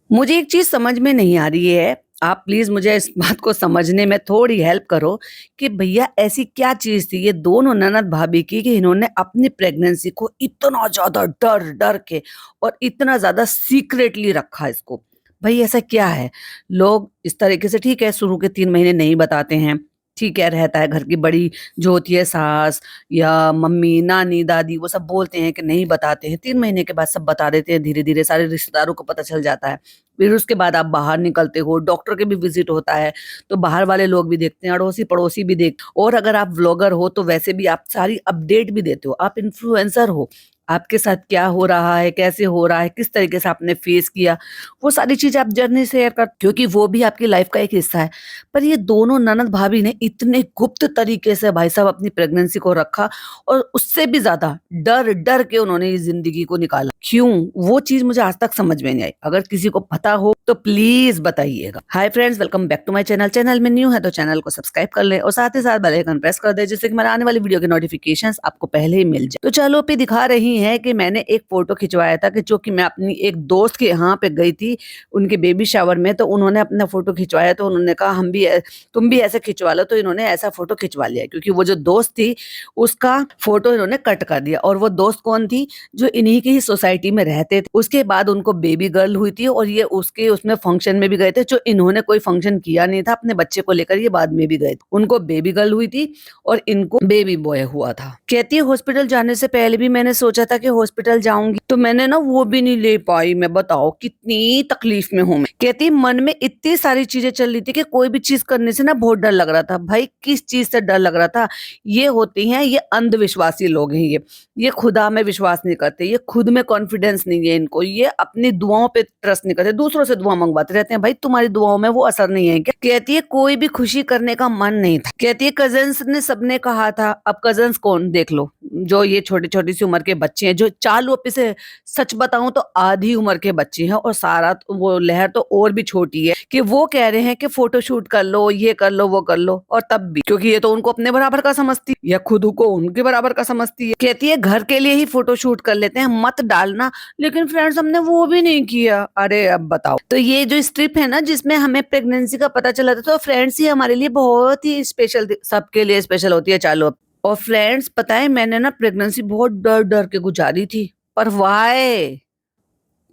मुझे एक चीज़ समझ में नहीं आ रही है, आप प्लीज़ मुझे इस बात को समझने में थोड़ी हेल्प करो कि भैया ऐसी क्या चीज़ थी ये दोनों ननद-भाभी की कि इन्होंने अपनी प्रेगनेंसी को इतना ज़्यादा डर-डर के और इतना ज़्यादा सीक्रेटली रखा इसको। भई ऐसा क्या है? लोग इस तरीके से ठीक है शुरू के 3 महीने नहीं बताते हैं, ठीक है रहता है घर की बड़ी जो होती है सास या मम्मी, नानी, दादी वो सब बोलते हैं कि नहीं बताते हैं, 3 महीने के बाद सब बता देते हैं धीरे-धीरे सारे रिश्तेदारों को पता चल जाता है। फिर उसके बाद आप बाहर निकलते हो, डॉक्टर के भी विज़िट होता है, तो बाहर वाले लोग भी देखते हैं, अड़ोसी-पड़ोसी भी देख और अगर आप व्लॉगर हो तो वैसे भी आप सारी अपडेट भी देते हो, आप इन्फ्लुएंसर हो। आपके साथ क्या हो रहा है, कैसे हो रहा है, किस तरीके से आपने फेस किया, वो सारी चीज़ें आप जर्नी शेयर कर क्योंकि वो भी आपकी लाइफ़ का एक हिस्सा है। पर ये दोनों ननद-भाभी ने इतने गुप्त तरीके से भाई साहब अपनी प्रेगनेंसी को रखा और उससे भी ज़्यादा डर-डर के उन्होंने इस ज़िंदगी को निकाला। क्यों? वो चीज़ मुझे आज तक समझ में नहीं आई। अगर किसी को पता हो तो प्लीज़ बताइएगा। Hi friends, welcome back to my channel. Channel में न्यू है तो चैनल को सब्सक्राइब कर लें और साथ ही साथ बेल आइकन प्रेस कर दें जिससे कि हमारे आने वाली वीडियो के नोटिफिकेशंस आपको पहले ही मिल जाए। तो चलो पे दिखा रही हैं कि मैंने एक फ़ोटो खिंचवाया था कि जो कि मैं अपनी एक दोस्त के यहाँ पे गई थी, उनके बेबी शावर में तो उन्होंने अपना फ़ोटो खिंचवाया तो उन्होंने कहा हम भी तुम भी ऐसे खिंचवा लो तो इन्होंने ऐसा फ़ोटो खिंचवा लिया क्योंकि वो जो दोस्त थी उसका फ़ोटो इन्होंने कट कर दिया और वो दोस्त कौन थी? जो इन्हीं की ही सोसाइटी में रहते थे। उसके बाद उनको बेबी गर्ल हुई थी और ये उसके उसमें फंक्शन में भी गए थे जो इन्होंने कोई फंक्शन किया नहीं था अपने बच्चे को लेकर ये बाद में भी गए थे। उनको बेबी गर्ल हुई थी और इनको बेबी बॉय हुआ था। कहती है हॉस्पिटल जाने से पहले भी मैंने सोचा था कि हॉस्पिटल जाऊँगी तो मैंने ना वो भी नहीं ले पाई मैं बताओ कितनी तकलीफ में हूँ मैं। कहती है मन में इतनी सारी चीज़ें चल रही थी कि कोई भी चीज़ करने से ना बहुत डर लग रहा था। भाई किस चीज़ से डर लग रहा था? ये होती हैं ये अंधविश्वासी लोग हैं ये खुदा में विश्वास नहीं करते, ये खुद में कॉन्फिडेंस नहीं है इनको, ये अपनी दुआओं पे ट्रस्ट नहीं करते, दूसरों से दुआ मंगवाते रहते हैं। भाई तुम्हारी दुआओं में वो असर नहीं है क्या? कहती है कोई भी खुशी करने का मन नहीं था। कहती है कज़िन्स ने सबने कहा था, अब कज़िन्स कौन देख लो, जो ये छोटी-छोटी सी उम्र के बच्चे हैं, जो चालू से सच बताऊँ तो आधी उम्र के बच्चे हैं और सारा वो लहर तो और भी छोटी है कि वो कह रहे हैं कि फोटोशूट कर लो, ये कर लो, वो कर लो और तब भी क्योंकि ये तो उनको अपने बराबर का समझती है या खुद को उनके बराबर का समझती है। कहती है घर के लिए ही फोटोशूट कर लेते हैं, मत डालना। लेकिन फ्रेंड्स हमने वो भी नहीं किया। अरे अब बताओ। तो ये जो स्ट्रिप है ना जिसमें हमें प्रेगनेंसी का पता चला था तो फ्रेंड्स ही हमारे लिए बहुत ही स्पेशल थी, सबके लिए स्पेशल होती है चालू। और फ्रेंड्स पता है मैंने ना प्रेगनेंसी बहुत डर-डर के गुजारी थी। पर व्हाय?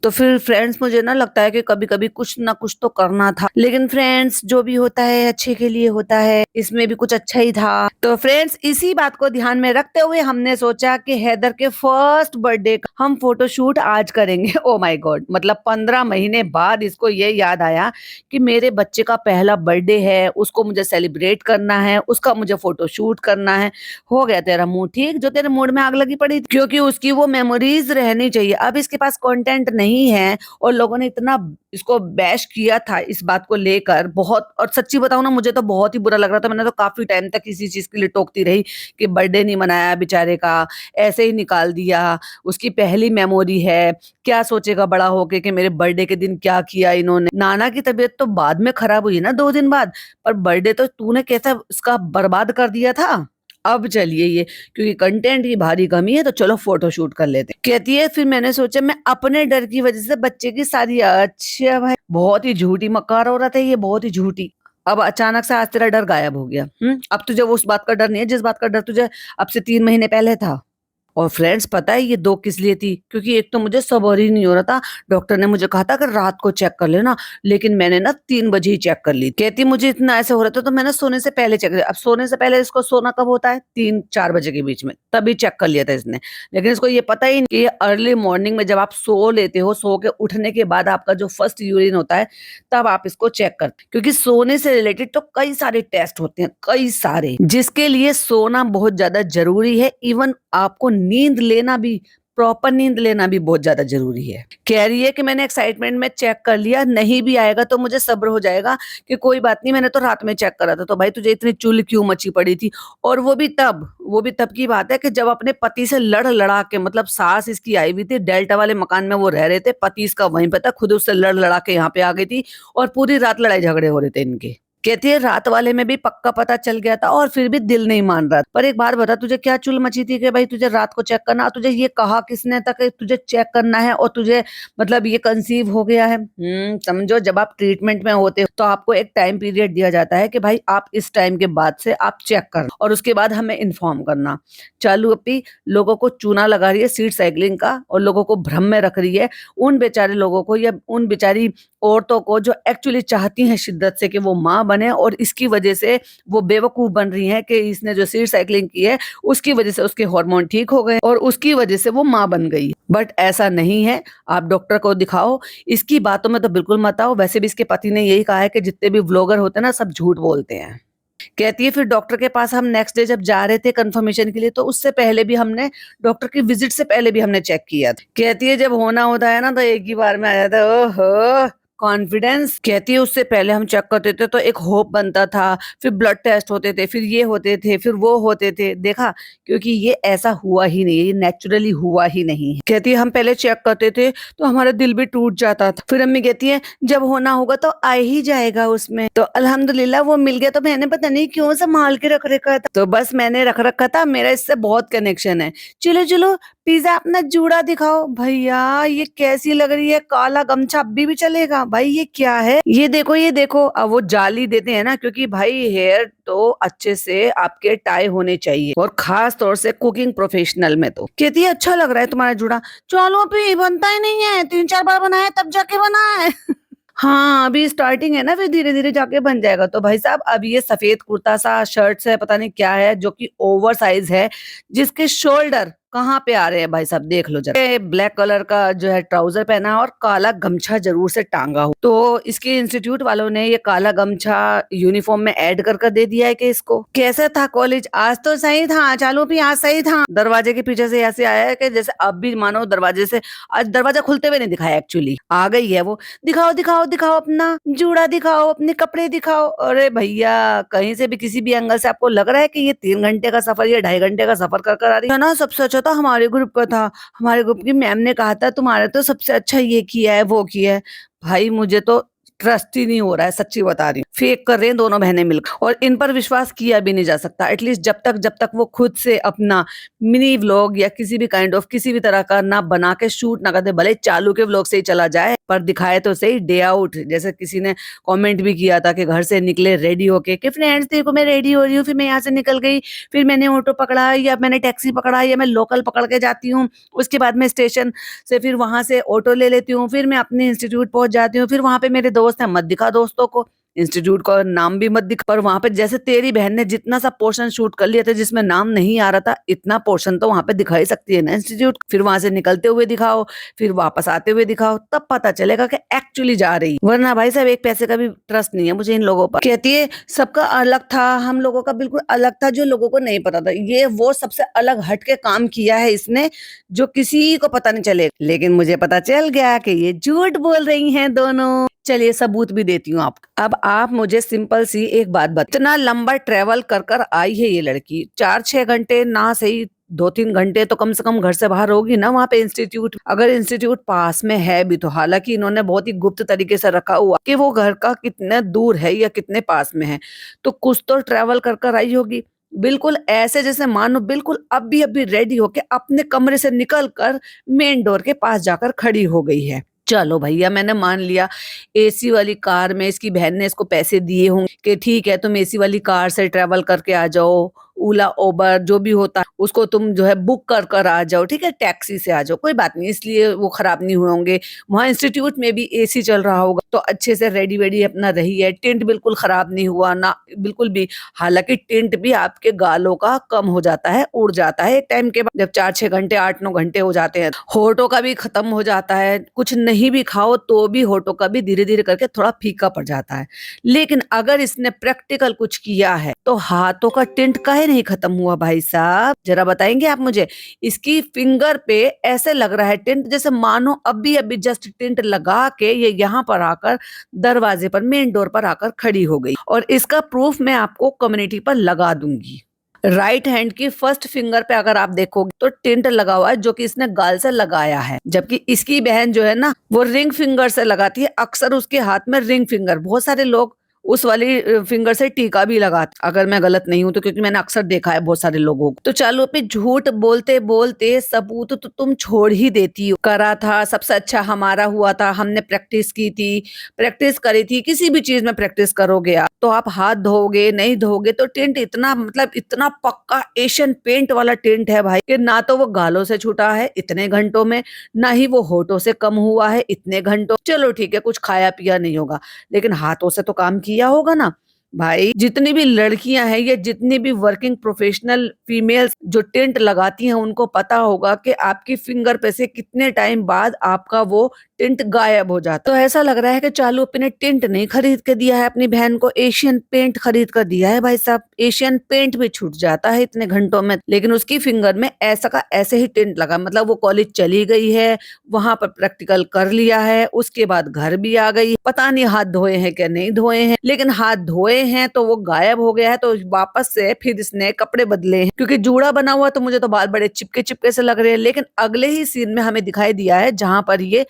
तो फिर फ्रेंड्स मुझे ना लगता है कि कभी-कभी कुछ ना कुछ तो करना था। लेकिन फ्रेंड्स जो भी होता है अच्छे के लिए होता है, इसमें भी कुछ अच्छा ही था। तो फ्रेंड्स इसी बात को ध्यान में रखते हुए हमने सोचा कि हैदर के फर्स्ट बर्थडे का हम फोटोशूट आज करेंगे। Oh my God! मतलब 15 महीने बाद इसको ये याद आया कि मेरे बच्चे का पहला बर्थडे है, उसको मुझे सेलिब्रेट करना है, उसका मुझे फोटोशूट करना है। हो गया तेरा मूड ठीक, जो तेरे मूड में आग लगी पड़ी थी, क्योंकि उसकी वो मेमोरीज़ रहनी चाहिए। अब इसके पास कंटेंट नहीं है और लोगों ने इतना इसको बैश किया था इस बात को लेकर बहुत और सच्ची बताऊँ ना मुझे तो बहुत ही बुरा लग रहा था। मैंने तो काफ़ी टाइम तक इसी चीज़ के लिए टोकती रही कि बर्थडे नहीं मनाया बेचारे का, ऐसे ही निकाल दिया, उसकी पहली मेमोरी है, क्या सोचेगा बड़ा होके कि मेरे बर्थडे के दिन क्या किया इन्होंने। नाना की तबीयत तो बाद में खराब हुई ना 2 दिन बाद, पर बर्थडे तो तूने कैसा इसका बर्बाद कर दिया था। अब चलिए ये क्योंकि कंटेंट की भारी कमी है तो चलो फोटोशूट कर लेते हैं। कहती है फिर मैंने सोचा मैं अपने डर की वजह से बच्चे की शादी अच्छा भाई बहुत ही झूठी मक्कार हो रहा था ये बहुत ही झूठी। अब अचानक से आज तेरा डर गायब हो गया। अब तुझे वो उस बात का डर नहीं है जिस बात का डर तुझे अब से 3 महीने पहले था। और फ्रेंड्स पता है ये 2 किस लिए थी? क्योंकि एक तो मुझे सब्र ही नहीं हो रहा था। डॉक्टर ने मुझे कहा था कि रात को चेक कर लेना, लेकिन मैंने ना 3 बजे ही चेक कर ली। कहती मुझे इतना ऐसे हो रहा था तो मैंने सोने से पहले चेक किया। अब सोने से पहले इसको सोना कब होता है? 3-4 बजे के बीच में, तभी चेक कर लिया था इसने। लेकिन इसको ये पता ही नहीं कि ये अर्ली मॉर्निंग में जब आप सो लेते हो, सो के उठने के बाद आपका जो फर्स्ट यूरिन होता है, तब आप इसको चेक करते हैं। क्योंकि सोने से रिलेटेड तो कई सारे टेस्ट होते हैं, कई सारे, जिसके लिए सोना बहुत ज़्यादा ज़रूरी है। इवन आपको नींद लेना भी प्रॉपर नींद लेना भी बहुत ज़्यादा ज़रूरी है। कह रही है कि मैंने एक्साइटमेंट में चेक कर लिया, नहीं भी आएगा तो मुझे सब्र हो जाएगा कि कोई बात नहीं मैंने तो रात में चेक करा था। तो भाई तुझे इतनी चुल क्यों मची पड़ी थी? और वो भी तब की बात है कि जब अपने पति से लड़-लड़ा के मतलब सास इसकी आई हुई थी, डेल्टा वाले मकान में वो रह रहे थे, पति इसका वहीं पे था, खुद उससे लड़-लड़ा के यहाँ पे आ गई थी और पूरी रात लड़ाई झगड़े हो रहे थे इनके। कहती है रात वाले में भी पक्का पता चल गया था और फिर भी दिल नहीं मान रहा। पर एक बात बता, तुझे क्या चुल मची थी कि भाई तुझे रात को चेक करना, तुझे ये कहा किसने था कि तुझे चेक करना है और तुझे मतलब ये कंसीव हो गया है? समझो, जब आप ट्रीटमेंट में होते हो तो आपको एक टाइम पीरियड दिया जाता है कि भाई आप इस टाइम के बाद से आप चेक करना और उसके बाद हमें इन्फॉर्म करना। चालू अपनी लोगों को चूना लगा रही है सीड साइकिलिंग का और लोगों को भ्रम में रख रही है, उन बेचारे लोगों को या उन बेचारी औरतों को जो एक्चुअली चाहती हैं शिद्दत से कि वो माँ बने, और इसकी वजह से वो बेवकूफ बन रही हैं कि इसने जो सीड साइकिलिंग की है उसकी वजह से उसके हार्मोन ठीक हो गए और उसकी वजह से वो माँ बन गई। बट ऐसा नहीं है, आप डॉक्टर को दिखाओ, इसकी बातों में तो बिल्कुल मत आओ। वैसे भी इसके पति ने यही कहा है कि जितने भी व्लॉगर होते हैं ना सब झूठ बोलते हैं। कहती है फिर डॉक्टर के पास हम नेक्स्ट डे जब जा रहे थे कंफर्मेशन के लिए तो उससे पहले भी हमने डॉक्टर की विजिट से पहले भी हमने चेक किया था। कहती है जब होना होता है ना तो एक ही बार में आ जाता है, ओहो कॉन्फिडेंस। कहती है उससे पहले हम चेक करते थे तो एक होप बनता था, फिर ब्लड टेस्ट होते थे, फिर ये होते थे, फिर वो होते थे। देखा, क्योंकि ये ऐसा हुआ ही नहीं है, ये नेचुरली हुआ ही नहीं है। कहती है हम पहले चेक करते थे तो हमारा दिल भी टूट जाता था। फिर अम्मी कहती है जब होना होगा तो आ ही जाएगा उसमें। तो अल्हम्दुलिल्लाह वो मिल गया, तो मैंने पता नहीं क्यों संभाल के रख रखा था। तो बस मैंने रख रखा था, मेरा इससे बहुत कनेक्शन है। चलो चलो पिज्जा अपना जूड़ा दिखाओ। भैया ये कैसी लग रही है, काला गमछा अभी भी चलेगा? भाई ये क्या है, ये देखो ये देखो। अब वो जाली देते हैं ना, क्योंकि भाई हेयर तो अच्छे से आपके टाई होने चाहिए और खास तौर से कुकिंग प्रोफेशनल में। तो कहती है अच्छा लग रहा है तुम्हारा जूड़ा। चलो अभी बनता ही नहीं है, 3-4 बार बनाया तब जाके बना है। हाँ अभी स्टार्टिंग है ना, फिर धीरे धीरे जाके बन जाएगा। तो भाई साहब अब ये सफेद कुर्ता सा शर्ट है, पता नहीं क्या है, जो कि ओवर साइज है, जिसके शोल्डर कहाँ पे आ रहे हैं भाई साहब देख लो जरा। ये ब्लैक कलर का जो है ट्राउजर पहना है और काला गमछा जरूर से टांगा हो। तो इसके इंस्टीट्यूट वालों ने ये काला गमछा यूनिफॉर्म में ऐड कर दे दिया है कि इसको। कैसा था कॉलेज? आज तो सही था, चालू भी आज सही था। दरवाजे के पीछे से ऐसे आया है कि जैसे अब भी मानो दरवाजे से, आज दरवाजा खुलते हुए नहीं दिखाया, एक्चुअली आ गई है वो। दिखाओ दिखाओ दिखाओ अपना जूड़ा दिखाओ, अपने कपड़े दिखाओ। अरे भैया कहीं से भी किसी भी एंगल से आपको लग रहा है कि ये 3 घंटे का सफर या 2.5 घंटे का सफर कर आ रही है ना, सबसे अच्छा तो हमारे ग्रुप का था। हमारे ग्रुप की मैम ने कहा था तुम्हारा तो सबसे अच्छा ये किया है वो किया है। भाई मुझे तो ट्रस्ट ही नहीं हो रहा है, सच्ची बता रही हूँ। फेक कर रहे हैं दोनों बहनें मिलकर और इन पर विश्वास किया भी नहीं जा सकता। एटलीस्ट जब तक वो खुद से अपना मिनी व्लॉग या किसी भी काइंड ऑफ किसी भी तरह का ना बना के शूट ना करते, भले चालू के व्लॉग से ही चला जाए पर दिखाए तो सही डे आउट। जैसे किसी ने कमेंट भी किया था कि घर से निकले रेडी होके कि फ्रेंड्स देखो मैं रेडी हो रही हूँ, फिर मैं यहाँ से निकल गई, फिर मैंने ऑटो पकड़ा या मैंने टैक्सी पकड़ा या मैं लोकल पकड़ के जाती हूँ, उसके बाद मैं स्टेशन से फिर वहां से ऑटो ले लेती हूँ, फिर मैं अपने इंस्टीट्यूट पहुंच जाती हूँ, फिर वहां पे मेरे दोस्त हैं, मत दिखा दोस्तों को, इंस्टीट्यूट का नाम भी मत दिखा। पर वहां पे जैसे तेरी बहन ने जितना सा पोर्शन शूट कर लिया था जिसमें नाम नहीं आ रहा था, इतना पोर्शन तो वहां पे दिखा ही सकती है ना इंस्टीट्यूट। फिर वहां से निकलते हुए दिखाओ, फिर वापस आते हुए दिखाओ, तब पता चलेगा कि एक्चुअली जा रही। वरना भाई साहब एक पैसे का भी ट्रस्ट नहीं है मुझे इन लोगों पर। कहती है सबका अलग था, हम लोगों का बिल्कुल अलग था, जो लोगों को नहीं पता था। ये वो सबसे अलग हट के काम किया है इसने, जो किसी को पता नहीं चले। लेकिन मुझे पता चल गया कि ये झूठ बोल रही हैं दोनों। चलिए सबूत भी देती हूँ आपको। अब आप मुझे सिंपल सी एक बात बता, इतना लंबा ट्रेवल कर आई है ये लड़की, 4-6 घंटे ना सही 2-3 घंटे तो कम से कम घर से बाहर होगी ना वहाँ पे इंस्टीट्यूट। अगर इंस्टीट्यूट पास में है भी तो हालांकि इन्होंने बहुत ही गुप्त तरीके से रखा हुआ कि वो घर का कितने दूर है या कितने पास में है, तो कुछ तो ट्रेवल कर आई होगी। बिल्कुल ऐसे जैसे मानो बिल्कुल अभी अभी रेडी होके अपने कमरे से निकल कर मेन डोर के पास जाकर खड़ी हो गई है। चलो भैया मैंने मान लिया एसी वाली कार में इसकी बहन ने इसको पैसे दिए होंगे कि ठीक है तुम एसी वाली कार से ट्रेवल करके आ जाओ, ओला ओबर जो भी होता है उसको तुम जो है बुक कर आ जाओ, ठीक है टैक्सी से आ जाओ, कोई बात नहीं, इसलिए वो खराब नहीं हुए होंगे। वहाँ इंस्टीट्यूट में भी एसी चल रहा होगा तो अच्छे से रेडी वेडी अपना रही है, टिंट बिल्कुल खराब नहीं हुआ ना बिल्कुल भी। हालांकि टिंट भी आपके गालों का कम हो जाता है, उड़ जाता है एक टाइम के बाद, जब 4-6 घंटे 8-9 घंटे हो जाते हैं। होठों का भी खत्म हो जाता है, कुछ नहीं भी खाओ तो भी होठों का भी धीरे धीरे करके थोड़ा फीका पड़ जाता है। लेकिन अगर इसने प्रैक्टिकल कुछ किया है तो हाथों का टिंट काहे नहीं खत्म हुआ भाई साहब, जरा बताएंगे आप मुझे। इसकी फिंगर पे ऐसे लग रहा है टिंट जैसे मानो अभी अभी जस्ट टिंट लगा के ये यहाँ पर आकर दरवाजे पर मेन डोर पर आकर खड़ी हो गई। और इसका प्रूफ मैं आपको कम्युनिटी पर लगा दूंगी। राइट हैंड की फर्स्ट फिंगर पे अगर आप देखोगे तो टिंट लगा हुआ है जो कि इसने गाल से लगाया है, जबकि इसकी बहन जो है ना वो रिंग फिंगर से लगाती है। अक्सर उसके हाथ में रिंग फिंगर, बहुत सारे लोग उस वाली फिंगर से टीका भी लगाते, अगर मैं गलत नहीं हूँ तो, क्योंकि मैंने अक्सर देखा है बहुत सारे लोगों को। तो चालू पे झूठ बोलते बोलते सबूत तो तुम छोड़ ही देती हो। करा था, सबसे अच्छा हमारा हुआ था, हमने प्रैक्टिस की थी, प्रैक्टिस करी थी। किसी भी चीज में प्रैक्टिस करोगे आप तो आप हाथ धोगे, नहीं धोगे तो टेंट इतना, मतलब इतना पक्का एशियन पेंट वाला टेंट है भाई कि ना तो वो गालों से छूटा है इतने घंटों में, ना ही वो होठों से कम हुआ है इतने घंटों। चलो ठीक है, कुछ खाया पिया नहीं होगा, लेकिन हाथों से तो काम किया होगा ना भाई। जितनी भी लड़कियां हैं या जितनी भी वर्किंग प्रोफेशनल फीमेल्स जो टेंट लगाती हैं, उनको पता होगा कि आपकी फिंगर पे से कितने टाइम बाद आपका वो टेंट गायब हो जाता। तो ऐसा लग रहा है कि चालू अपने टेंट नहीं खरीद के दिया है अपनी बहन को, एशियन पेंट खरीद कर दिया है। भाई साहब, एशियन पेंट भी छूट जाता है इतने घंटों में, लेकिन उसकी फिंगर में ऐसा का ऐसे ही टेंट लगा। मतलब वो कॉलेज चली गई है, वहां पर प्रैक्टिकल कर लिया है, उसके बाद घर भी आ गई, पता नहीं हाथ धोए हैं क्या नहीं धोए हैं, लेकिन हाथ धोए हैं तो वो गायब हो गया है। तो वापस से फिर इसने कपड़े बदले हैं, क्योंकि जूड़ा बना हुआ तो मुझे तो बाल बड़े चिपके चिपके से लग रहे हैं। लेकिन अगले ही सीन में हमें दिखाई दिया है जहां पर ये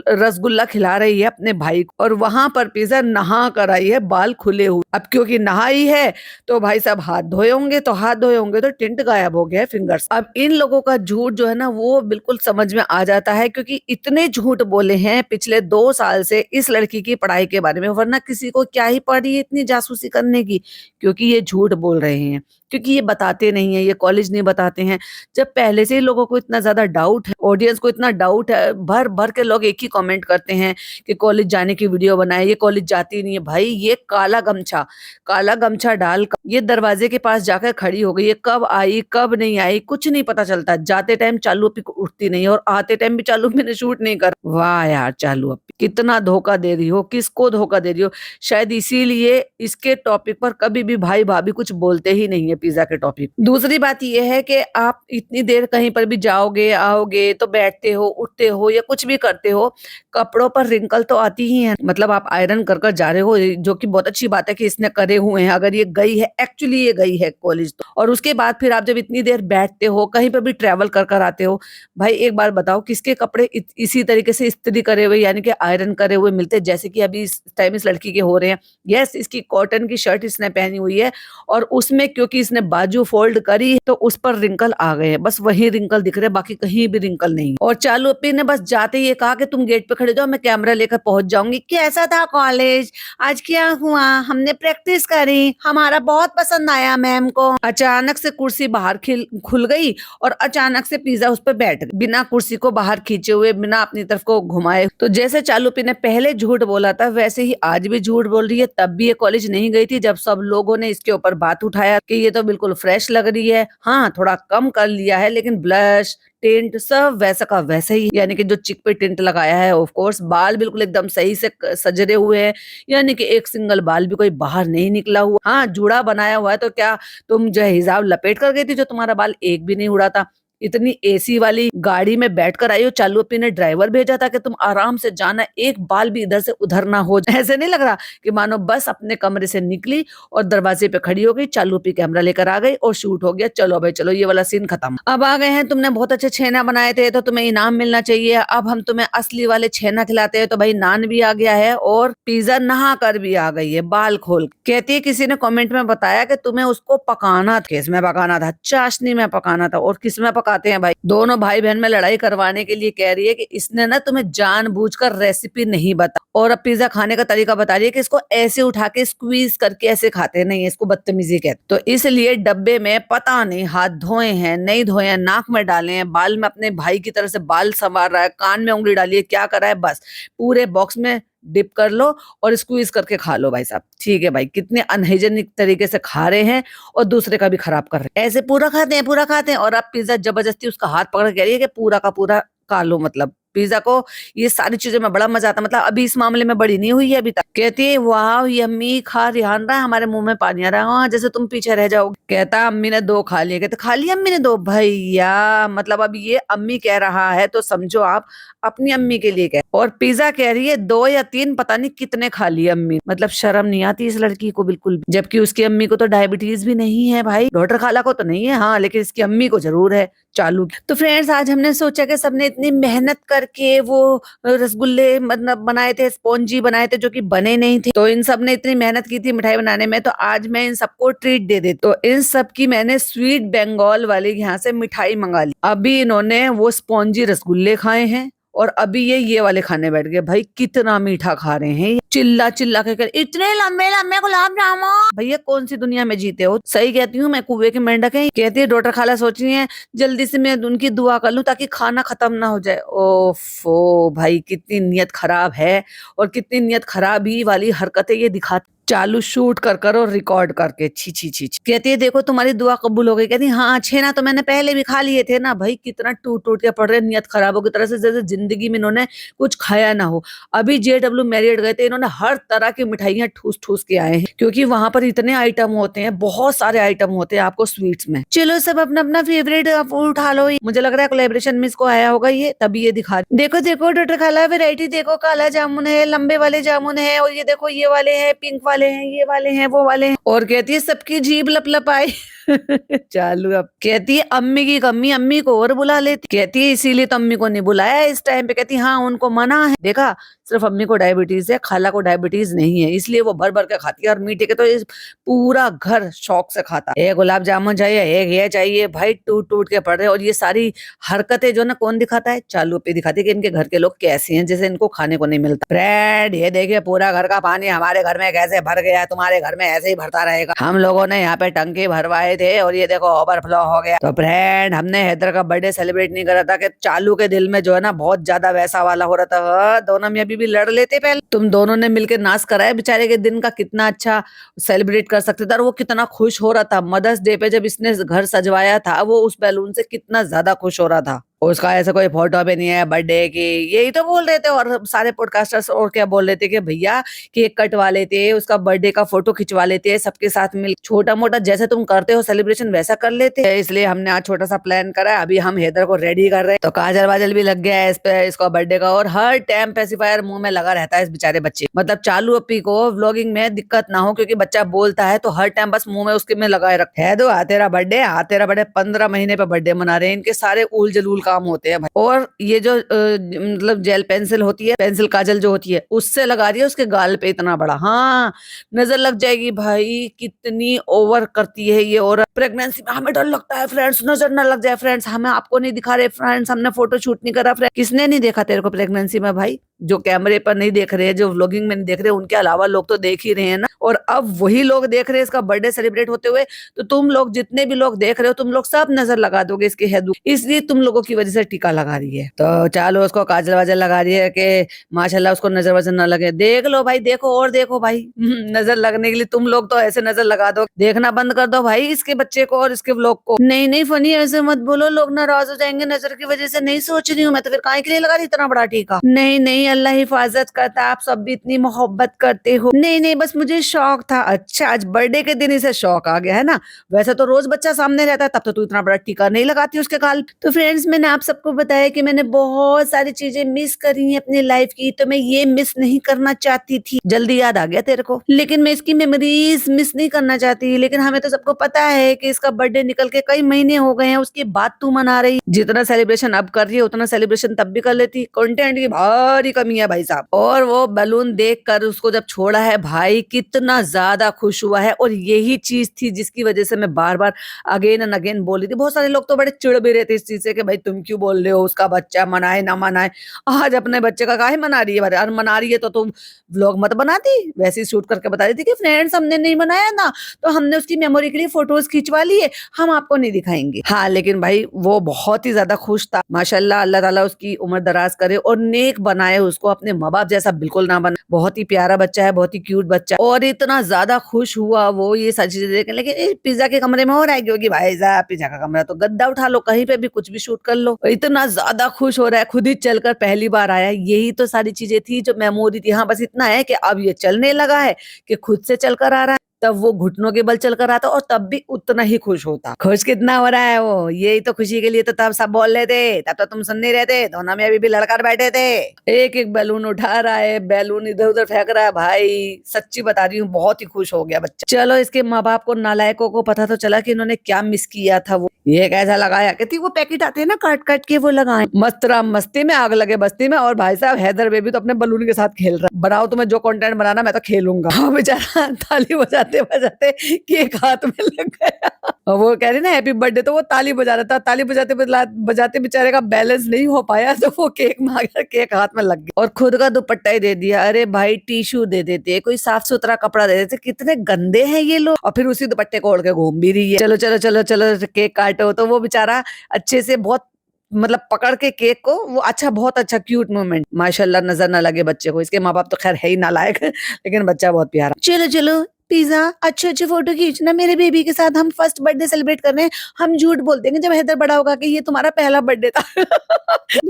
रसगुल्ला खिला रही है अपने भाई को, और वहां पर पिज़्ज़ा नहा कर आई है बाल खुले हुए। अब क्योंकि नहाई है तो भाई साहब हाथ धोए होंगे, तो हाथ धोए होंगे तो टिंट गायब हो गया है फिंगर्स। अब इन लोगों का झूठ जो है ना वो बिल्कुल समझ में आ जाता है, क्योंकि इतने झूठ बोले हैं पिछले 2 साल से इस लड़की की पढ़ाई के बारे में, वरना किसी को क्या ही पड़ी है इतनी जासूसी करने की। क्योंकि ये झूठ बोल रहे हैं, क्योंकि ये बताते नहीं है, ये कॉलेज नहीं बताते हैं। जब पहले से ही लोगों को इतना ज्यादा डाउट है, ऑडियंस को इतना डाउट है, भर भर के लोग एक ही कमेंट करते हैं कि कॉलेज जाने की वीडियो बनाए, ये कॉलेज जाती नहीं है। भाई ये काला गमछा डाल कर ये दरवाजे के पास जाकर खड़ी हो गई, ये कब आई कब नहीं आई कुछ नहीं पता चलता। जाते टाइम चालू अपी को उठती नहीं, और आते टाइम भी चालू अपी ने शूट नहीं कर। वाह यार चालू अपी, कितना धोखा दे रही हो, किसको धोखा दे रही हो। शायद इसीलिए इसके टॉपिक पर कभी भी भाई भाभी कुछ बोलते ही नहीं है, पिज्जा के टॉपिक। दूसरी बात यह है कि आप इतनी देर कहीं पर भी जाओगे आओगे तो बैठते हो उठते हो या कुछ भी करते हो, कपड़ों पर रिंकल तो आती ही है। मतलब आप आयरन कर कर जा रहे हो, जो कि बहुत अच्छी बात है कि इसने करे हुए हैं, अगर ये गई है एक्चुअली ये गई है कॉलेज तो। और उसके बाद फिर आप जब इतनी देर बैठते हो कहीं पर भी ट्रेवल कर कर आते हो, भाई एक बार बताओ किसके कपड़े इसी तरीके से इस्त्री करे हुए यानी कि आयरन करे हुए मिलते, जैसे कि अभी इस टाइम इस लड़की के हो रहे हैं। यस, इसकी कॉटन की शर्ट इसने पहनी हुई है, और उसमें क्योंकि इसने बाजू फोल्ड करी तो उस पर रिंकल आ गए हैं, बस वही रिंकल दिख रहे, बाकी कहीं भी रिंकल नहीं। और चालू अपी ने बस जाते ही कहा कि तुम गेट पे खड़े जाओ, मैं कैमरा लेकर पहुंच जाऊंगी। कैसा था कॉलेज, आज क्या हुआ, हमने प्रैक्टिस करी, हमारा बहुत पसंद आया मैम को। अचानक से कुर्सी बाहर खुल गई और अचानक से पिज्जा उस पर बैठ गई, बिना कुर्सी को बाहर खींचे हुए, बिना अपनी तरफ को घुमाए। तो जैसे चालू अपी ने पहले झूठ बोला था वैसे ही आज भी झूठ बोल रही है। तब भी ये कॉलेज नहीं गई थी जब सब लोगों ने इसके ऊपर बात उठाया कि ये तो बिल्कुल फ्रेश लग रही है। हाँ, थोड़ा कम कर लिया है, लेकिन ब्लश टेंट सब वैसा का वैसा ही, यानी कि जो चिक पे टेंट लगाया है। ऑफ कोर्स बाल बिल्कुल एकदम सही से सजरे हुए हैं, यानी कि एक सिंगल बाल भी कोई बाहर नहीं निकला हुआ। हाँ, जूड़ा बनाया हुआ है, तो क्या तुम जो है हिजाब लपेट कर गई थी जो तुम्हारा बाल एक भी नहीं उड़ा था। इतनी एसी वाली गाड़ी में बैठकर आई हो, चालू अपी ने ड्राइवर भेजा था कि तुम आराम से जाना, एक बाल भी इधर से उधर ना हो। ऐसे नहीं लग रहा कि मानो बस अपने कमरे से निकली और दरवाजे पे खड़ी हो गई, चालू अपी कैमरा लेकर आ गई और शूट हो गया। चलो भाई चलो, ये वाला सीन खत्म। अब आ गए हैं, तुमने बहुत अच्छे छेना बनाए थे तो तुम्हें इनाम मिलना चाहिए। अब हम तुम्हें असली वाले छेना खिलाते हैं। तो भाई नान भी आ गया है और पिज्जा नहा कर भी आ गई है बाल खोल। कहती है किसी ने कमेंट में बताया कि तुम्हें उसको पकाना था, किस में पकाना था, चाशनी में पकाना था। और किस में पकाते हैं भाई, दोनों भाई बहन में लड़ाई करवाने के लिए कह रही है कि इसने ना तुम्हें जानबूझकर रेसिपी नहीं बता, और अब पिज्जा खाने का तरीका बता रही है कि इसको ऐसे उठा के स्क्वीज करके ऐसे खाते नहीं, इसको बदतमीजी कहते। तो इसलिए डब्बे में पता नहीं हाथ धोए हैं नहीं धोए हैं, नाक में डाले हैं, बाल में अपने भाई की तरह से बाल संवार रहा है, कान में उंगली डाली है, क्या कर रहा है, बस पूरे बॉक्स में डिप कर लो और स्क्वीज करके खा लो। भाई साहब ठीक है भाई, कितने अनहाइजेनिक तरीके से खा रहे हैं और दूसरे का भी खराब कर रहे हैं। ऐसे पूरा खाते हैं और आप पिज्जा जबरदस्ती उसका हाथ पकड़ के कह रही है कि पूरा का पूरा खा लो। मतलब पिज्जा को ये सारी चीजों में बड़ा मजा आता, मतलब अभी इस मामले में बड़ी नहीं हुई है अभी तक। कहती है वाह यम्मी, खा रिहान रहा है, हमारे मुंह में पानी आ रहा है। हाँ, जैसे तुम पीछे रह जाओगे। कहता अम्मी ने 2 खा लिए। कहते खा लिया अम्मी ने 2? भैया मतलब अब ये अम्मी कह रहा है तो समझो आप अपनी अम्मी के लिए कह, और पिज्जा कह रही है 2 या 3 पता नहीं कितने खा लिए अम्मी। मतलब शर्म नहीं आती इस लड़की को बिल्कुल भी। जबकि उसकी अम्मी को तो डायबिटीज भी नहीं है भाई, डॉक्टर खाला को तो नहीं है, हाँ लेकिन इसकी अम्मी को जरूर है चालू। तो फ्रेंड्स आज हमने सोचा कि सबने इतनी मेहनत करके करके वो रसगुल्ले मतलब बनाए थे, स्पॉन्जी बनाए थे जो कि बने नहीं थे। तो इन सब ने इतनी मेहनत की थी मिठाई बनाने में, तो आज मैं इन सबको ट्रीट दे देती। तो इन सब की मैंने स्वीट बंगाल वाले यहाँ से मिठाई मंगा ली। अभी इन्होंने वो स्पॉन्जी रसगुल्ले खाए हैं और अभी ये वाले खाने बैठ गए। भाई कितना मीठा खा रहे हैं ये। चिल्ला चिल्ला के कर इतने लंबे लंबे गुलाब जामुन। भैया कौन सी दुनिया में जीते हो? सही कहती हूँ मैं, कुएं के मेंढक है। कहती है डॉक्टर खाला सोच रही है जल्दी से मैं उनकी दुआ कर लूं ताकि खाना खत्म ना हो जाए। ओफो भाई कितनी नियत खराब है और कितनी नियत खराबी वाली हरकतें ये दिखाती। चालू शूट कर और रिकॉर्ड करके छी छी छी छी। कहती है देखो तुम्हारी दुआ कबूल हो गई। कहती हाँ छेना तो मैंने पहले भी खा लिए थे ना। भाई कितना टूट टूट के पड़ रहे, नियत खराबों की तरह से जैसे जिंदगी में इन्होंने कुछ खाया ना हो। अभी JW मैरियट गए थे, इन्होंने हर तरह की मिठाइयां ठूस ठूस के आए हैं क्योंकि वहां पर इतने आइटम होते हैं, बहुत सारे आइटम होते हैं आपको स्वीट्स में। चलो सब अपना अपना फेवरेट आप उठा लो। मुझे लग रहा है कोलैबोरेशन में इसको आया होगा ये, तभी ये दिखा। देखो देखो डॉक्टर खाला वैरायटी देखो, काला जामुन है, लंबे वाले जामुन है, और ये देखो ये वाले हैं, पिंक वाले हैं, ये वाले हैं, वो वाले हैं। और कहती है सबकी जीभ लप लप आई। चालू अब कहती है अम्मी की कमी, अम्मी को और बुला लेती। कहती है इसीलिए तो अम्मी को नहीं बुलाया इस टाइम पे। कहती है हाँ उनको मना है। देखा सिर्फ अम्मी को डायबिटीज है, खाला को डायबिटीज नहीं है, इसलिए वो भर भर के खाती है। और मीठे के तो इस पूरा घर शौक से खाता है। एक गुलाब जामुन चाहिए, एक ये चाहिए। भाई टूट टूट के पड़ रहे। और ये सारी हरकतें जो ना कौन दिखाता है? चालू पे दिखाती है कि इनके घर के लोग कैसे हैं, जैसे इनको खाने को नहीं मिलता। फ्रेंड ये देखिए पूरा घर का पानी हमारे घर में कैसे भर गया, तुम्हारे घर में ऐसे ही भरता रहेगा। हम लोगों ने यहाँ पे टंकी भरवाए थे और ये देखो ओवरफ्लो हो गया। तो फ्रेंड हमने हैदर का बर्थडे सेलिब्रेट नहीं करा था कि चालू के दिल में जो है ना बहुत ज्यादा वैसा वाला हो रहा था। दोनों में अभी भी लड़ लेते पहले। तुम दोनों ने मिलकर नाश कराया बेचारे के दिन का, कितना अच्छा सेलिब्रेट कर सकते थे। और वो कितना खुश हो रहा था मदर्स डे पे, जब इसने घर सजवाया था वो उस बैलून से कितना ज्यादा खुश हो रहा था। उसका ऐसा कोई फोटो भी नहीं है बर्थडे की, यही तो बोल रहे थे। और सारे पॉडकास्टर्स और क्या बोल रहे थे कि भैया केक कटवा लेते, उसका बर्थडे का फोटो खिंचवा लेते सबके साथ मिल, छोटा मोटा जैसे तुम करते हो सेलिब्रेशन वैसा कर लेते। इसलिए हमने आज छोटा सा प्लान करा है। अभी हम हैदर को रेडी कर रहे हैं। तो काजल वाजल भी लग गया है इस पे, इसका बर्थडे का। और हर टाइम पेसिफायर मुंह में लगा रहता है इस बेचारे बच्चे। मतलब चालू अपी को व्लॉगिंग में दिक्कत ना हो क्योंकि बच्चा बोलता है तो हर टाइम बस मुंह में उसके में लगाए रखते है। दो तेरा बर्थडे, तेरा बर्थडे। 15 महीने पे बर्थडे मना रहे हैं। इनके सारे उल जलूल काम होते हैं भाई। और ये जो मतलब जेल पेंसिल होती है, पेंसिल काजल जो होती है, उससे लगा रही है उसके गाल पे इतना बड़ा। हाँ नजर लग जाएगी। भाई कितनी ओवर करती है ये। और प्रेगनेंसी में हमें डर लगता है फ्रेंड्स, नजर ना लग जाए फ्रेंड्स। हमें आपको नहीं दिखा रहे फ्रेंड्स, हमने फोटो शूट नहीं करा फ्रेंड्स। किसने नहीं देखा तेरे को प्रेगनेंसी में भाई? जो कैमरे पर नहीं देख रहे हैं, जो व्लॉगिंग में नहीं देख रहे, उनके अलावा लोग तो देख ही रहे हैं ना। और अब वही लोग देख रहे हैं इसका बर्थडे सेलिब्रेट होते हुए। तो तुम लोग जितने भी लोग देख रहे हो, तुम लोग सब नजर लगा दोगे इसके हेदू, इसलिए तुम लोगों की वजह से टीका लगा रही है। तो चालो उसको काजल वाजल लगा रही है कि माशाल्लाह उसको नजर वजर न लगे। देख लो भाई, देखो और देखो भाई। नजर लगने के लिए तुम लोग तो ऐसे नजर लगा दो, देखना बंद कर दो भाई इसके बच्चे को और इसके व्लॉग को। नहीं नहीं फनी ऐसे मत बोलो, लोग नाराज हो जाएंगे नजर की वजह से। नहीं सोच रही हूँ मैं तो, फिर काहे के लिए लगा रही इतना बड़ा टीका? नहीं नहीं अल्लाह हिफाजत करता, आप सब भी इतनी मोहब्बत करते हो। नहीं नहीं बस मुझे शौक था। अच्छा आज बर्थडे के दिन इसे शौक आ गया है ना? वैसे तो रोज बच्चा सामने रहता है तब तो तू इतना बड़ा टीका नहीं लगाती उसके गाल। तो फ्रेंड्स मैंने आप सबको बताया कि मैंने बहुत सारी चीजें मिस करी हैं अपनी लाइफ की, तो मैं ये मिस नहीं करना चाहती थी। जल्दी याद आ गया तेरे को, लेकिन मैं इसकी मेमोरीज मिस नहीं करना चाहती। लेकिन हमें तो सबको पता है कि इसका बर्थडे निकल के कई महीने हो गए हैं, उसके बाद तू मना रही। जितना सेलिब्रेशन अब कर रही है उतना सेलिब्रेशन तब भी कर लेती। कंटेंट की भारी कमी है भाई साहब। और वो बैलून देख कर उसको जब छोड़ा है भाई कितना ज्यादा खुश हुआ है। और यही चीज थी जिसकी वजह से मैं बार बार अगेन एंड अगेन बोल रही थी। बहुत सारे लोग तो बड़े चिढ़ भी रहते इस चीज से कि भाई तुम क्यों बोल रहे हो, उसका बच्चा मनाए ना मनाए। आज अपने बच्चे का काहे मना रही है? और मना रही है तो तुम व्लॉग मत बनाती, वैसे ही शूट करके बता देती कि फ्रेंड्स हमने नहीं मनाया ना, तो हमने उसकी मेमोरी के लिए फोटोज खिंचवा लिए, हम आपको नहीं दिखाएंगे। हाँ लेकिन भाई वो बहुत ही ज्यादा खुश था माशाल्लाह। अल्लाह ताला उसकी उम्र दराज करे और नेक बनाए उसको, अपने माँ बाप जैसा बिल्कुल ना बना। बहुत ही प्यारा बच्चा है, बहुत ही क्यूट बच्चा। और इतना ज्यादा खुश हुआ वो ये सारी चीजें देख। लेकिन पिज्जा के कमरे में हो रहा है क्योंकि भाई साहब पिज्जा का कमरा तो गद्दा उठा लो, कहीं पे भी कुछ भी शूट कर लो। इतना ज्यादा खुश हो रहा है, खुद ही चलकर पहली बार आया। यही तो सारी चीजें थी जो मेमोरी थी। हाँ बस इतना है कि अब ये चलने लगा है कि खुद से चलकर आ रहा है। तब वो घुटनों के बल चलकर आता और तब भी उतना ही खुश होता। खुश कितना हो रहा है वो, यही तो खुशी के लिए तो तब सब बोल रहे थे, तब तो तुम सुन नहीं रहे थे, दोनों में अभी भी लड़कर बैठे थे। एक एक बैलून उठा रहा है, बैलून इधर उधर फेंक रहा है। भाई सच्ची बता रही हूँ, बहुत ही खुश हो गया बच्चा। चलो इसके माँ बाप को, नालायकों को पता तो चला कि इन्होंने क्या मिस किया था। वो ये कैसा लगाया, कहती वो पैकेट आते हैं ना काट काट के, वो लगाए। मस्ती में आग लगे बस्ती में। और भाई साहब हैदर बेबी तो अपने बलून के साथ खेल रहा है। बनाओ तुम्हें जो कंटेंट बनाना, मैं तो खेलूंगा। हाँ बेचारा ताली बजाते बजाते केक हाथ में लग गया। और वो कह रही ना हैप्पी बर्थडे, तो वो ताली बजा रहा था। ताली बजाते बजाते बेचारे का बैलेंस नहीं हो पाया, तो वो केक मांगा, केक हाथ में लग गया और खुद का दुपट्टा ही दे दिया। अरे भाई टिश्यू दे देते, कोई साफ सुथरा कपड़ा दे देते, कितने गंदे हैं ये लोग। और फिर उसी दुपट्टे को ओढ़ के घूम भी रही है। चलो चलो चलो चलो केक काटो। तो वो बेचारा अच्छे से बहुत मतलब पकड़ के केक को, वो अच्छा, बहुत अच्छा क्यूट मोमेंट, माशाल्लाह, नजर ना लगे बच्चे को। इसके माँ बाप तो खैर है ही नालायक, लेकिन बच्चा बहुत प्यारा। चलो चलो पिज्जा, अच्छे अच्छे फोटो खींचना मेरे बेबी के साथ, हम फर्स्ट बर्थडे सेलिब्रेट कर रहे हैं। हम झूठ बोल देंगे जब हैदर बड़ा होगा कि ये तुम्हारा पहला बर्थडे था।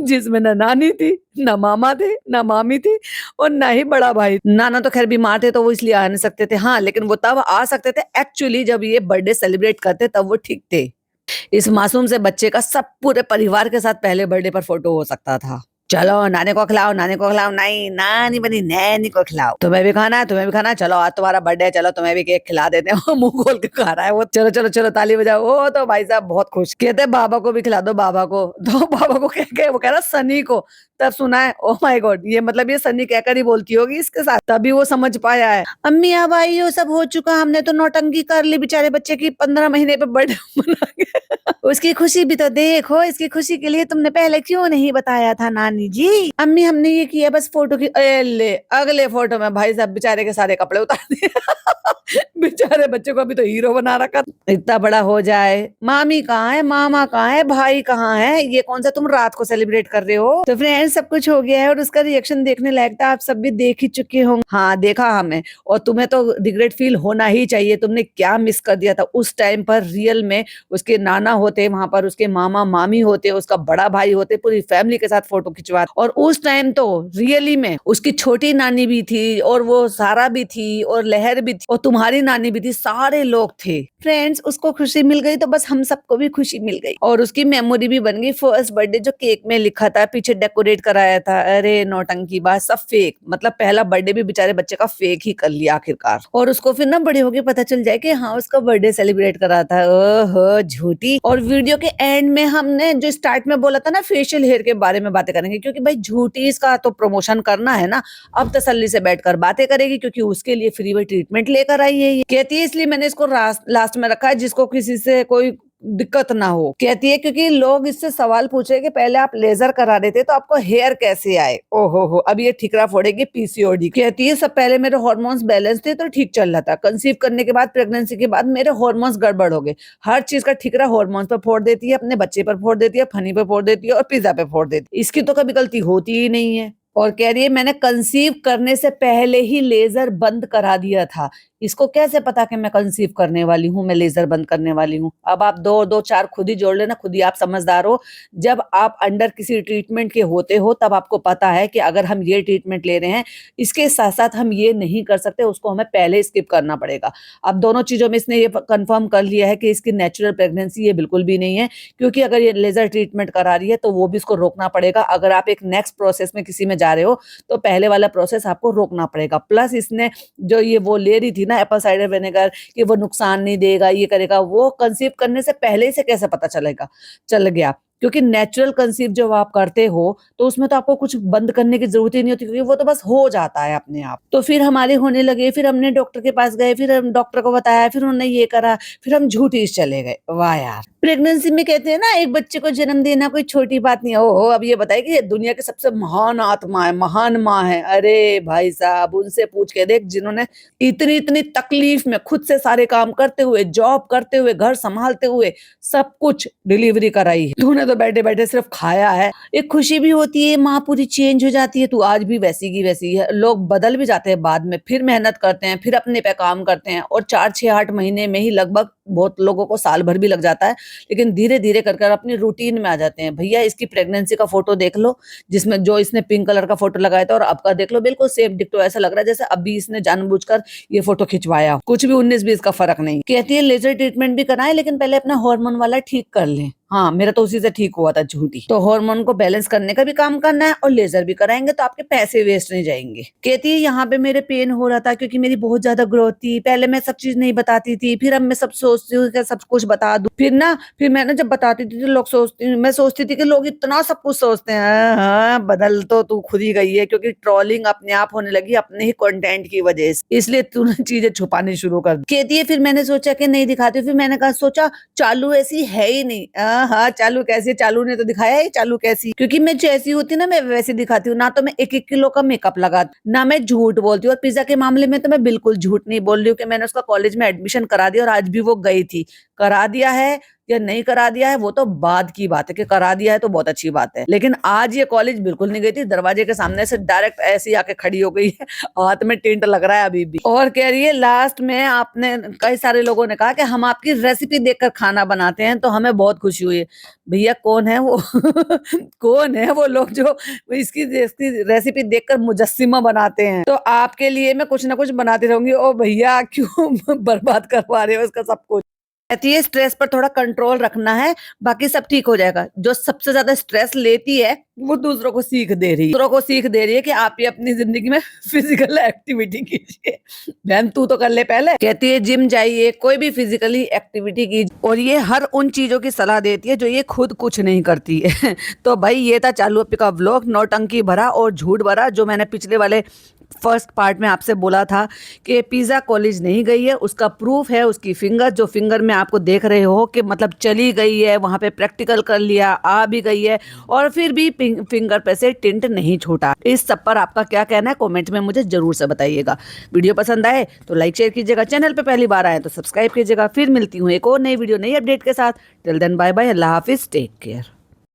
जिसमें ना नानी थी, ना मामा थे, ना मामी थी, और ना ही बड़ा भाई। नाना तो खैर बीमार थे, तो वो इसलिए आ नहीं सकते थे। हाँ, लेकिन वो तब आ सकते थे एक्चुअली जब ये बर्थडे सेलिब्रेट करते, तब वो ठीक थे। इस मासूम से बच्चे का सब पूरे परिवार के साथ पहले बर्थडे पर फोटो हो सकता था। चलो नानी को खिलाओ, नानी को खिलाओ। नहीं, नानी बनी नैनी को खिलाओ। तुम्हें भी खाना है, तुम्हें भी खाना है। चलो आज तुम्हारा बर्थडे है, चलो तुम्हें भी केक खिला देते हैं। वो मुंह खोल के खा रहा है वो। चलो चलो चलो ताली बजाओ। वो तो भाई साहब बहुत खुश, कहते बाबा को भी खिला दो, बाबा को। तो बाबा को कह के वो कह रहा सनी को। तब सुना है, ओह माय गॉड, ये मतलब ये सनी कहकर ही बोलती होगी इसके साथ, तभी वो समझ पाया है। अम्मी अब आई हो, सब हो चुका, हमने तो नौटंकी कर ली बेचारे बच्चे की, 15 महीने पे बर्थडे मना के। उसकी खुशी भी तो देखो, इसकी खुशी के लिए तुमने पहले क्यों नहीं बताया था नानी जी। अम्मी हमने ये किया बस फोटो की। ले अगले फोटो में भाई साहब बेचारे के सारे कपड़े उतार दिए। बेचारे बच्चे को अभी तो हीरो बना रखा। इतना बड़ा हो जाए, मामी कहाँ है, मामा कहाँ है, भाई कहाँ है, ये कौन सा तुम रात को सेलिब्रेट कर रहे हो। तो फ्रेंड्स सब कुछ हो गया है और उसका रिएक्शन देखने लायक था, आप सब भी देख ही चुके होंगे। हाँ देखा हमें, और तुम्हें तो रिग्रेट फील होना ही चाहिए, तुमने क्या मिस कर दिया था उस टाइम पर। रियल में उसके नाना होते वहां पर, उसके मामा मामी होते, उसका बड़ा भाई होते, पूरी फैमिली के साथ फोटो खिंचवा। और उस टाइम तो रियली में उसकी छोटी नानी भी थी, और वो सारा भी थी, और लहर भी थी, और तुम्हारी नानी भी थी, सारे लोग थे। फ्रेंड्स उसको खुशी मिल गई तो बस हम सबको भी खुशी मिल गई, और उसकी मेमोरी भी बन गई। फर्स्ट बर्थडे जो केक में लिखा था, पीछे डेकोरेट कराया था, अरे नौटंकी बात, सब फेक। मतलब पहला बर्थडे भी बेचारे बच्चे का फेक ही कर लिया आखिरकार। और उसको फिर ना बड़े होके पता चल जाए कि हाँ उसका बर्थडे सेलिब्रेट करा था। ओहो झूठी। और वीडियो के एंड में हमने जो स्टार्ट में बोला था ना, फेशियल हेयर के बारे में बातें करेंगे, क्योंकि भाई झूठी इसका तो प्रमोशन करना है ना। अब तसल्ली से बैठकर बातें करेगी, क्योंकि उसके लिए फ्री में ट्रीटमेंट लेकर आई है। ये कहती है इसलिए मैंने इसको लास्ट में रखा है, जिसको किसी से कोई दिक्कत ना हो। कहती है क्योंकि लोग इससे सवाल पूछे कि पहले आप लेजर करा रहे थे तो आपको हेयर कैसे आए। ओहो हो, अब ये ठिकरा फोड़ेगी पीसीओडी। कहती है सब पहले मेरे हार्मोन्स बैलेंस थे तो ठीक चल रहा था, कंसीव करने के बाद, प्रेगनेंसी के बाद मेरे हार्मोन्स गड़बड़ हो गए। हर चीज का ठिकरा हार्मोन्स पर फोड़ देती है, अपने बच्चे पर फोड़ देती है, फनी पर फोड़ देती है, और पिज्जा पे फोड़ देती है। इसकी तो कभी गलती होती ही नहीं है। और कह रही है मैंने कंसीव करने से पहले ही लेजर बंद करा दिया था। इसको कैसे पता कि मैं कंसीव करने वाली हूँ, मैं लेजर बंद करने वाली हूँ। अब आप दो दो चार खुद ही जोड़ लेना, खुद ही आप समझदार हो। जब आप अंडर किसी ट्रीटमेंट के होते हो तब आपको पता है कि अगर हम ये ट्रीटमेंट ले रहे हैं, इसके साथ साथ हम ये नहीं कर सकते, उसको हमें पहले स्किप करना पड़ेगा। अब दोनों चीजों में इसने ये कंफर्म कर लिया है कि इसकी नेचुरल प्रेगनेंसी ये बिल्कुल भी नहीं है, क्योंकि अगर ये लेजर ट्रीटमेंट करा रही है तो वो भी इसको रोकना पड़ेगा। अगर आप एक नेक्स्ट प्रोसेस में किसी में जा रहे हो तो पहले वाला प्रोसेस आपको रोकना पड़ेगा। प्लस इसने जो ये वो ले रही थी ना एप्पल साइडर विनेगर, कि वो नुकसान नहीं देगा, ये करेगा, वो कंसीव करने से पहले से कैसे पता चल गया। क्योंकि नेचुरल कंसीव जब आप करते हो तो उसमें तो आपको कुछ बंद करने की जरूरत ही नहीं होती, क्योंकि वो तो बस हो जाता है अपने आप। तो फिर हमारे होने लगे, फिर हमने डॉक्टर के पास गए, फिर हम डॉक्टर को बताया, फिर उन्होंने ये करा, फिर हम झूठी चले गए। वाह यार, प्रेगनेंसी में कहते हैं ना एक बच्चे को जन्म देना कोई छोटी बात नहीं है। ओहो, अब ये बताइए कि ये दुनिया की सबसे महान आत्मा है, महान माँ है। अरे भाई साहब उनसे पूछ के देख, जिन्होंने इतनी इतनी तकलीफ में खुद से सारे काम करते हुए, जॉब करते हुए, घर संभालते हुए, सब कुछ डिलीवरी कराई है। तूने तो बैठे बैठे सिर्फ खाया है। एक खुशी भी होती है, माँ पूरी चेंज हो जाती है, तू आज भी वैसी की वैसी है। लोग बदल भी जाते हैं बाद में, फिर मेहनत करते हैं, फिर अपने पे काम करते हैं, और 4 6 8 महीने में ही लगभग बहुत लोगों को साल भर भी लग जाता है, लेकिन धीरे-धीरे कर कर अपनी रूटीन में आ जाते हैं। भैया इसकी प्रेगनेंसी का फ़ोटो देख लो, जिसमें जो इसने पिंक कलर का फ़ोटो लगाया था और अब का देख लो, बिल्कुल सेम डिट्टो, ऐसा लग रहा है जैसे अभी इसने जानबूझकर ये फ़ोटो खिंचवाया हो। कुछ भी 19-20 का फ़र्क नहीं। कहती है लेज़र ट्रीटमेंट भी कराएँ, लेकिन पहले अपना हार्मोन वाला ठीक कर लें। हाँ, मेरा तो उसी से ठीक हुआ था झूठी। तो हार्मोन को बैलेंस करने का भी काम करना है और लेज़र भी कराएँगे तो आपके पैसे वेस्ट नहीं जाएँगे। कहती है यहाँ पे मेरे पेन हो रहा था क्योंकि मेरी बहुत ज़्यादा ग्रोथ थी। पहले मैं सब चीज़ नहीं बताती थी, फिर अब मैं सब सोचती हूँ कि सब कुछ बता दूँ। फिर मैं ना जब बताती थी तो मैं सोचती थी कि लोग इतना सब कुछ सोचते हैं। हाँ, बदल तो तू खुद ही गई है, क्योंकि ट्रोलिंग अपने आप होने लगी अपने ही कंटेंट की वजह से। इसलिए तूने चीज़ें छुपानी शुरू कर दी। कहती है फिर मैंने सोचा कि नहीं दिखाती हूँ, फिर मैंने कहा सोचा चालू ऐसी है ही नहीं। हाँ, चालू कैसी है? चालू ने तो दिखाया है चालू कैसी, क्योंकि मैं जैसी होती ना मैं वैसे दिखाती हूँ। ना तो मैं 1-1 किलो का मेकअप लगाती, ना मैं झूठ बोलती हूँ। और पिज़्ज़ा के मामले में तो मैं बिल्कुल झूठ नहीं बोल रही हूँ कि मैंने उसका कॉलेज में एडमिशन करा दिया और आज भी वो गई थी। करा दिया है या नहीं करा दिया है वो तो बाद की बात है, कि करा दिया है तो बहुत अच्छी बात है। लेकिन आज ये कॉलेज बिल्कुल नहीं गई थी, दरवाजे के सामने से डायरेक्ट ऐसे ही आके खड़ी हो गई है, हाथ में टेंट लग रहा है अभी भी। और कह रही है लास्ट में आपने, कई सारे लोगों ने कहा कि हम आपकी रेसिपी देखकर खाना बनाते हैं तो हमें बहुत खुशी हुई है। भैया कौन है वो कौन है वो लोग जो इसकी रेसिपी देखकर मुजस्सिमा बनाते हैं? तो आपके लिए मैं कुछ ना कुछ बनाती रहूंगी। ओ भैया क्यों बर्बाद करवा रहे हो इसका सब कुछ? कहती है स्ट्रेस पर थोड़ा कंट्रोल रखना है, बाकी सब ठीक हो जाएगा। जो सबसे ज्यादा स्ट्रेस लेती है वो दूसरों को सीख दे रही है। दूसरों को सीख दे रही है कि आप भी अपनी जिंदगी में फिजिकल एक्टिविटी कीजिए। बहन तू तो कर ले पहले। कहती है जिम जाइए, कोई भी फिजिकली एक्टिविटी कीजिए, और ये हर उन चीजों की सलाह देती है जो ये खुद कुछ नहीं करती है। तो भाई ये था चालू अप्पी का व्लॉग, नौटंकी भरा और झूठ भरा, जो मैंने पिछले वाले फर्स्ट पार्ट में आपसे बोला था कि पिज़्ज़ा कॉलेज नहीं गई है, उसका प्रूफ है उसकी फिंगर, जो फिंगर में आपको देख रहे हो कि मतलब चली गई है, वहाँ पे प्रैक्टिकल कर लिया, आ भी गई है, और फिर भी फिंगर पे से टिंट नहीं छूटा। इस सब पर आपका क्या कहना है कमेंट में मुझे जरूर से बताइएगा। वीडियो पसंद आए तो लाइक शेयर कीजिएगा, चैनल पे पहली बार आए तो सब्सक्राइब कीजिएगा। फिर मिलती हूँ एक और नई वीडियो नई अपडेट के साथ। टिल देन बाय बाय, अल्लाह हाफिज, टेक केयर।